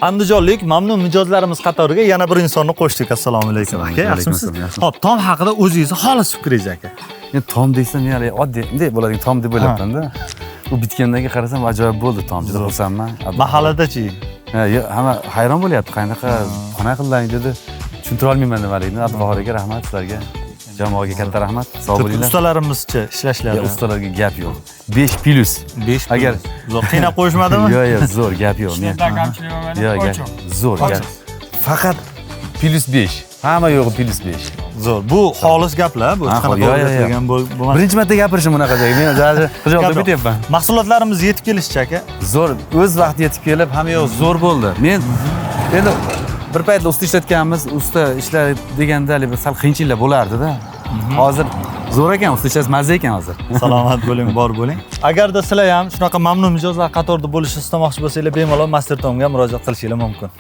Andijonlik mamnun mijozlarimiz qatoriga yana bir insonni qo'shdik. Assalomu alaykum aka. Yaxshimisiz? Hop, tom haqida o'zingizni xolis fikringiz aka. Men tom desam, ya'ni oddiy, bunday bo'ladigan tom deb o'ylabman-da. U bitgandagi qarasam ajoyib bo'ldi tom, juda xursandman. Mahalladachi? Ha, hamma hayron bo'lyapti. Qanaqa qildilaring dedi. Tushuntira olmayman nimaligini. Abduqahorga rahmat, sizlarga. Jamoaga katta rahmat. Sog' bo'linglar. Ustalarimizchi ishlashlari. Ustalarga gap yo'q. 5+. 5. Agar qiynab qo'yishmadimi? Yo'q, zo'r gap yo'q. Men yo'q, zo'r gap. Faqat +5. Hamma yo'g'i +5. Zo'r. Bu xolis gaplar, bu hech qanaqa o'rgatilgan bo'lmas. Birinchi marta gapirishim bunaqa joyga. Men hozir xijolatda bityapman. Mahsulotlarimiz yetib kelishchi aka. Zo'r, o'z vaqtida yetib kelib, hamma yo'q zo'r bo'ldi. Men endi bir paytlar usta ishlatganmiz, usta ishlar deganda sal qiyinchiliklar bo'lardi-da. Hozir zo'r ekan, usta ishlash mazza ekan hozir. Salomat bo'ling, bor bo'ling. Agarda sizlar ham shunaqa mamnun mijozlar qatorida bo'lishni istamoqchi bo'lsanglar, bemalol Master Tomga murojaat qilishingiz mumkin.